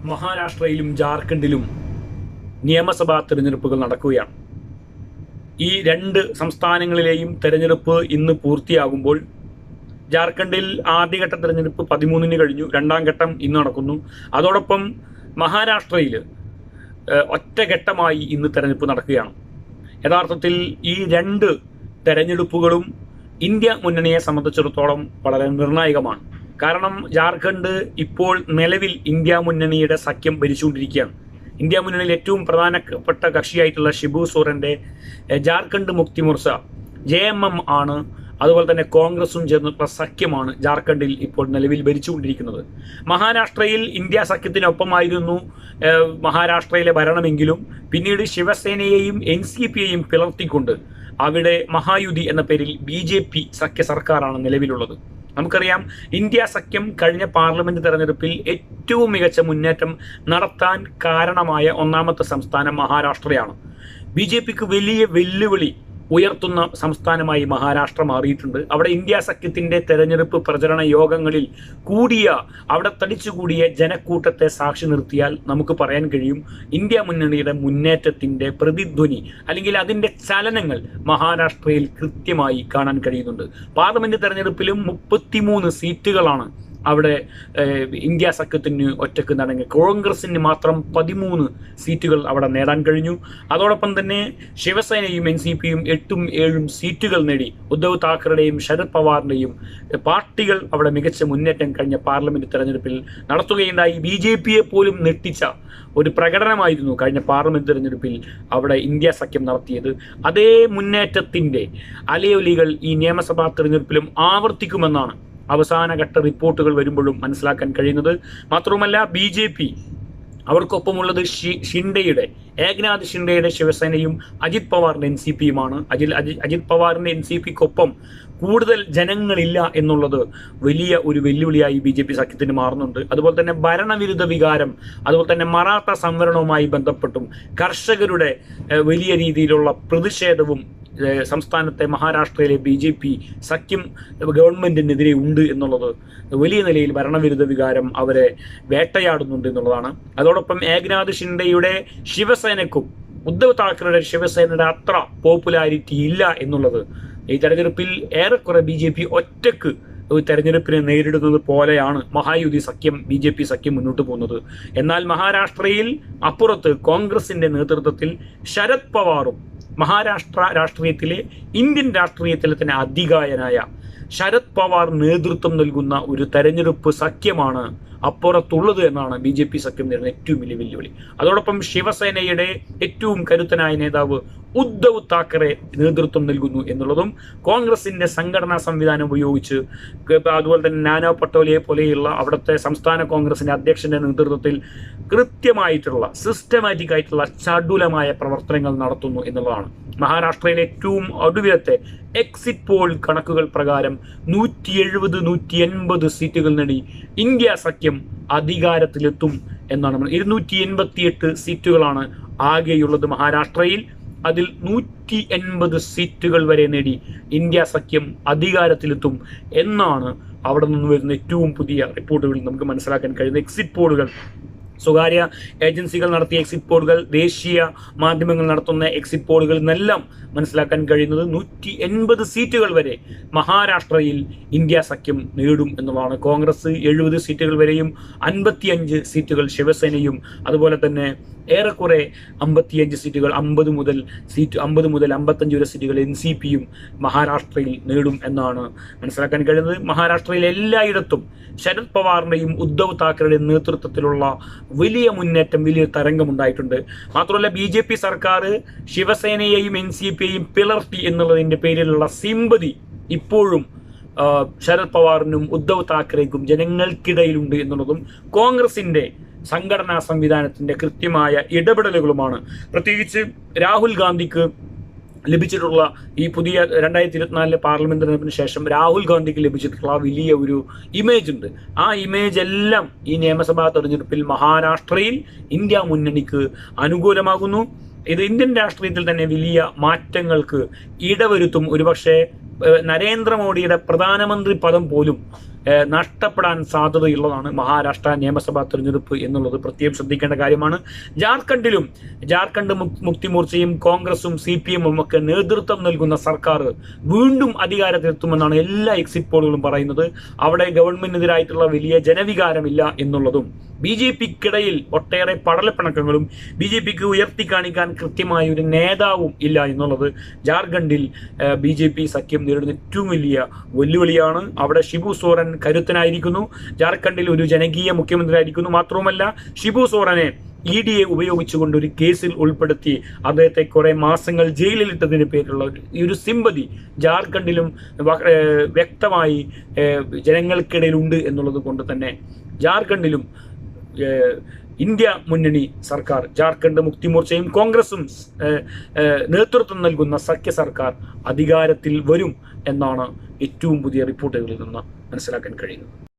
മഹാരാഷ്ട്രയിലും ജാർഖണ്ഡിലും നിയമസഭാ തെരഞ്ഞെടുപ്പുകൾ നടക്കുകയാണ്. ഈ രണ്ട് സംസ്ഥാനങ്ങളിലെയും തെരഞ്ഞെടുപ്പ് ഇന്ന് പൂർത്തിയാകുമ്പോൾ ജാർഖണ്ഡിൽ ആദ്യഘട്ട തെരഞ്ഞെടുപ്പ് 13-ന് കഴിഞ്ഞു, രണ്ടാം ഘട്ടം ഇന്ന് നടക്കുന്നു. അതോടൊപ്പം മഹാരാഷ്ട്രയിൽ ഒറ്റഘട്ടമായി ഇന്ന് തെരഞ്ഞെടുപ്പ് നടക്കുകയാണ്. യഥാർത്ഥത്തിൽ ഈ രണ്ട് തെരഞ്ഞെടുപ്പുകളും ഇന്ത്യ മുന്നണിയെ സംബന്ധിച്ചിടത്തോളം വളരെ നിർണായകമാണ്. കാരണം ജാർഖണ്ഡ് ഇപ്പോൾ നിലവിൽ ഇന്ത്യ മുന്നണിയുടെ സഖ്യം ഭരിച്ചുകൊണ്ടിരിക്കുകയാണ്. ഇന്ത്യ മുന്നണിയിൽ ഏറ്റവും പ്രധാനപ്പെട്ട കക്ഷിയായിട്ടുള്ള ഷിബു സോറന്റെ ജാർഖണ്ഡ് മുക്തി മോർച്ച JMM ആണ്. അതുപോലെ തന്നെ കോൺഗ്രസും ചേർന്നിട്ടുള്ള സഖ്യമാണ് ജാർഖണ്ഡിൽ ഇപ്പോൾ നിലവിൽ ഭരിച്ചുകൊണ്ടിരിക്കുന്നത്. മഹാരാഷ്ട്രയിൽ ഇന്ത്യ സഖ്യത്തിനൊപ്പമായിരുന്നു മഹാരാഷ്ട്രയിലെ ഭരണമെങ്കിലും പിന്നീട് ശിവസേനയെയും NCPയെയും പിളർത്തിക്കൊണ്ട് അവിടെ മഹായുതി എന്ന പേരിൽ BJP സഖ്യ സർക്കാരാണ് നിലവിലുള്ളത്. നമുക്കറിയാം, ഇന്ത്യ സഖ്യം കഴിഞ്ഞ പാർലമെന്റ് തെരഞ്ഞെടുപ്പിൽ ഏറ്റവും മികച്ച മുന്നേറ്റം നടത്താൻ കാരണമായ ഒന്നാമത്തെ സംസ്ഥാനം മഹാരാഷ്ട്രയാണ്. BJPക്ക് വലിയ വെല്ലുവിളി ഉയർത്തുന്ന സംസ്ഥാനമായി മഹാരാഷ്ട്ര മാറിയിട്ടുണ്ട്. അവിടെ ഇന്ത്യ സഖ്യത്തിന്റെ തെരഞ്ഞെടുപ്പ് പ്രചരണ യോഗങ്ങളിൽ അവിടെ തടിച്ചുകൂടിയ ജനക്കൂട്ടത്തെ സാക്ഷി നിർത്തിയാൽ നമുക്ക് പറയാൻ കഴിയും, ഇന്ത്യ മുന്നണിയുടെ മുന്നേറ്റത്തിന്റെ പ്രതിധ്വനി അല്ലെങ്കിൽ അതിന്റെ ചലനങ്ങൾ മഹാരാഷ്ട്രയിൽ കൃത്യമായി കാണാൻ കഴിയുന്നുണ്ട്. പാർലമെന്റ് തെരഞ്ഞെടുപ്പിലും 33 സീറ്റുകളാണ് അവിടെ ഇന്ത്യ സഖ്യത്തിന് ഒറ്റക്ക് നടങ്ങി. കോൺഗ്രസിന് മാത്രം 13 സീറ്റുകൾ അവിടെ നേടാൻ കഴിഞ്ഞു. അതോടൊപ്പം തന്നെ ശിവസേനയും NCPയും 8-7 സീറ്റുകൾ നേടി. ഉദ്ധവ് താക്കറെയുടെയും ശരത് പവാറിന്റെയും പാർട്ടികൾ അവിടെ മികച്ച മുന്നേറ്റം കഴിഞ്ഞ പാർലമെന്റ് തെരഞ്ഞെടുപ്പിൽ നടത്തുകയുണ്ടായി. BJPയെ പോലും ഞെട്ടിച്ച ഒരു പ്രകടനമായിരുന്നു കഴിഞ്ഞ പാർലമെന്റ് തെരഞ്ഞെടുപ്പിൽ അവിടെ ഇന്ത്യ സഖ്യം നടത്തിയത്. അതേ മുന്നേറ്റത്തിന്റെ അലയൊലികൾ ഈ നിയമസഭാ തെരഞ്ഞെടുപ്പിലും ആവർത്തിക്കുമെന്നാണ് അവസാനഘട്ട റിപ്പോർട്ടുകൾ വരുമ്പോഴും മനസ്സിലാക്കാൻ കഴിയുന്നത്. മാത്രവുമല്ല, BJP അവർക്കൊപ്പമുള്ളത് ഏകനാഥ് ഷിൻഡെയുടെ ശിവസേനയും അജിത് പവാറിന്റെ NCPയുമാണ്. അജിത് പവാറിന്റെ NCPക്കൊപ്പം കൂടുതൽ ജനങ്ങളില്ല എന്നുള്ളത് വലിയ ഒരു വെല്ലുവിളിയായി BJP സഖ്യത്തിന് മാറുന്നുണ്ട്. അതുപോലെ തന്നെ ഭരണവിരുദ്ധ വികാരം, അതുപോലെ തന്നെ മറാത്ത സംവരണവുമായി ബന്ധപ്പെട്ടും കർഷകരുടെ വലിയ രീതിയിലുള്ള പ്രതിഷേധവും സംസ്ഥാനത്തെ മഹാരാഷ്ട്രയിലെ BJP സഖ്യം ഗവൺമെന്റിനെതിരെ ഉണ്ട് എന്നുള്ളത് വലിയ നിലയിൽ ഭരണവിരുദ്ധ വികാരം അവരെ വേട്ടയാടുന്നുണ്ട് എന്നുള്ളതാണ്. അതോടൊപ്പം ഏകനാഥ് ഷിൻഡെയുടെ ശിവസേനക്കും ഉദ്ധവ് താക്കറെയുടെ ശിവസേനയുടെ അത്ര പോപ്പുലാരിറ്റി ഇല്ല എന്നുള്ളത് ഈ തെരഞ്ഞെടുപ്പിൽ ഏറെക്കുറെ BJP ഒറ്റക്ക് ഒരു തെരഞ്ഞെടുപ്പിനെ നേരിടുന്നത് പോലെയാണ് മഹായുതി സഖ്യം BJP സഖ്യം മുന്നോട്ട് പോകുന്നത്. എന്നാൽ മഹാരാഷ്ട്രയിൽ അപ്പുറത്ത് കോൺഗ്രസിന്റെ നേതൃത്വത്തിൽ ശരത് പവാറും മഹാരാഷ്ട്ര രാഷ്ട്രീയത്തിലെ ഇന്ത്യൻ രാഷ്ട്രീയത്തിലെ തന്നെ അധികായനായ ശരത് പവാർ നേതൃത്വം നൽകുന്ന ഒരു തെരഞ്ഞെടുപ്പ് സഖ്യമാണ് അപ്പുറത്തുള്ളത് എന്നാണ് BJP സഖ്യം നേരിടുന്ന ഏറ്റവും വലിയ വെല്ലുവിളി. അതോടൊപ്പം ശിവസേനയുടെ ഏറ്റവും കരുത്തനായ നേതാവ് ഉദ്ധവ് താക്കറെ നേതൃത്വം നൽകുന്നു എന്നുള്ളതും കോൺഗ്രസിന്റെ സംഘടനാ സംവിധാനം ഉപയോഗിച്ച്, അതുപോലെ തന്നെ നാനാ പട്ടോലെയെ പോലെയുള്ള അവിടുത്തെ സംസ്ഥാന കോൺഗ്രസിന്റെ അധ്യക്ഷന്റെ നേതൃത്വത്തിൽ കൃത്യമായിട്ടുള്ള സിസ്റ്റമാറ്റിക് ആയിട്ടുള്ള ചടുലമായ പ്രവർത്തനങ്ങൾ നടത്തുന്നു എന്നുള്ളതാണ്. മഹാരാഷ്ട്രയിലെ ഏറ്റവും ഒടുവിലത്തെ എക്സിറ്റ് പോൾ കണക്കുകൾ പ്രകാരം 170-180 സീറ്റുകൾ നേടി ഇന്ത്യ സഖ്യം അധികാരത്തിലെത്തും എന്നാണ്. 288 സീറ്റുകളാണ് ആകെയുള്ളത് മഹാരാഷ്ട്രയിൽ. അതിൽ 180 സീറ്റുകൾ വരെ നേടി ഇന്ത്യ സഖ്യം അധികാരത്തിലെത്തും എന്നാണ് അവിടെ നിന്ന് വരുന്ന ഏറ്റവും പുതിയ റിപ്പോർട്ടുകളിൽ നമുക്ക് മനസ്സിലാക്കാൻ കഴിയുന്ന എക്സിറ്റ് പോളുകൾ. സ്വകാര്യ ഏജൻസികൾ നടത്തിയ എക്സിറ്റ് പോളുകൾ, ദേശീയ മാധ്യമങ്ങൾ നടത്തുന്ന എക്സിറ്റ് പോളുകളിൽ നിന്നെല്ലാം മനസ്സിലാക്കാൻ കഴിയുന്നത് 180 സീറ്റുകൾ വരെ മഹാരാഷ്ട്രയിൽ ഇന്ത്യ സഖ്യം നേടും എന്നുള്ളതാണ്. കോൺഗ്രസ് 70 സീറ്റുകൾ വരെയും 55 സീറ്റുകൾ ശിവസേനയും അതുപോലെ തന്നെ ഏറെക്കുറെ 55 സീറ്റുകൾ 50 മുതൽ 55 വരെ സീറ്റുകൾ NCPയും മഹാരാഷ്ട്രയിൽ നേടും എന്നാണ് മനസ്സിലാക്കാൻ കഴിയുന്നത്. മഹാരാഷ്ട്രയിൽ എല്ലായിടത്തും ശരത് പവാറിന്റെയും ഉദ്ധവ് താക്കറെയുടെയും നേതൃത്വത്തിലുള്ള വലിയ മുന്നേറ്റം, വലിയ തരംഗമുണ്ടായിട്ടുണ്ട്. മാത്രമല്ല, BJP സർക്കാർ ശിവസേനയെയും NCPയെയും പിളർത്തി എന്നുള്ളതിന്റെ പേരിലുള്ള സിമ്പതി ഇപ്പോഴും ശരത് പവാറിനും ഉദ്ധവ് താക്കറേക്കും ജനങ്ങൾക്കിടയിലുണ്ട് എന്നുള്ളതും കോൺഗ്രസിന്റെ സംഘടനാ സംവിധാനത്തിന്റെ കൃത്യമായ ഇടപെടലുകളുമാണ്. പ്രത്യേകിച്ച് രാഹുൽ ഗാന്ധിക്ക് ലഭിച്ചിട്ടുള്ള ഈ പുതിയ 2024 പാർലമെന്റ് തെരഞ്ഞെടുപ്പിന് ശേഷം രാഹുൽ ഗാന്ധിക്ക് ലഭിച്ചിട്ടുള്ള വലിയ ഒരു ഇമേജ് ഉണ്ട്. ആ ഇമേജ് എല്ലാം ഈ നിയമസഭാ തെരഞ്ഞെടുപ്പിൽ മഹാരാഷ്ട്രയിൽ ഇന്ത്യ മുന്നണിക്ക് അനുകൂലമാകുന്നു. ഇത് ഇന്ത്യൻ രാഷ്ട്രീയത്തിൽ തന്നെ വലിയ മാറ്റങ്ങൾക്ക് ഇടവരുത്തും. ഒരുപക്ഷെ നരേന്ദ്രമോദിയുടെ പ്രധാനമന്ത്രി പദം പോലും നഷ്ടപ്പെടാൻ സാധ്യതയുള്ളതാണ് മഹാരാഷ്ട്ര നിയമസഭാ തെരഞ്ഞെടുപ്പ് എന്നുള്ളത് പ്രത്യേകം ശ്രദ്ധിക്കേണ്ട കാര്യമാണ്. ജാർഖണ്ഡ് മുക്തി മോർച്ചയും കോൺഗ്രസും CPM-ഉം ഒക്കെ നേതൃത്വം നൽകുന്ന സർക്കാർ വീണ്ടും അധികാരത്തിലെത്തുമെന്നാണ് എല്ലാ എക്സിറ്റ് പോളുകളും പറയുന്നത്. അവിടെ ഗവൺമെന്റിനെതിരായിട്ടുള്ള വലിയ ജനവികാരമില്ല എന്നുള്ളതും BJP-ക്കിടയിൽ ഒട്ടേറെ പടലപ്പിണക്കങ്ങളും BJP-ക്ക് ഉയർത്തി കാണിക്കാൻ കൃത്യമായ ഒരു നേതാവും ഇല്ല എന്നുള്ളത് ജാർഖണ്ഡിൽ BJP സഖ്യം നേരിടുന്ന ഏറ്റവും വലിയ വെല്ലുവിളിയാണ്. അവിടെ ഷിബു സോറൻ കരുത്തനായിരിക്കുന്നു, ജാർഖണ്ഡിൽ ഒരു ജനകീയ മുഖ്യമന്ത്രി ആയിരിക്കുന്നു. മാത്രവുമല്ല ഷിബു സോറനെ ED ഉപയോഗിച്ചുകൊണ്ട് ഒരു കേസിൽ ഉൾപ്പെടുത്തി അദ്ദേഹത്തെ കുറെ മാസങ്ങൾ ജയിലിലിട്ടതിന് പേരിലുള്ള ഈ ഒരു സിമ്പതി ജാർഖണ്ഡിലും വ്യക്തമായി ജനങ്ങൾക്കിടയിലുണ്ട് എന്നുള്ളത് കൊണ്ട് തന്നെ ജാർഖണ്ഡിലും ഇന്ത്യ മുന്നണി സർക്കാർ, ജാർഖണ്ഡ് മുക്തി മോർച്ചയും കോൺഗ്രസും നേതൃത്വം നൽകുന്ന സഖ്യ സർക്കാർ അധികാരത്തിൽ വരും എന്നാണ് ഏറ്റവും പുതിയ റിപ്പോർട്ടുകളിൽ നിന്ന് മനസ്സിലാക്കാൻ കഴിയുന്നത്.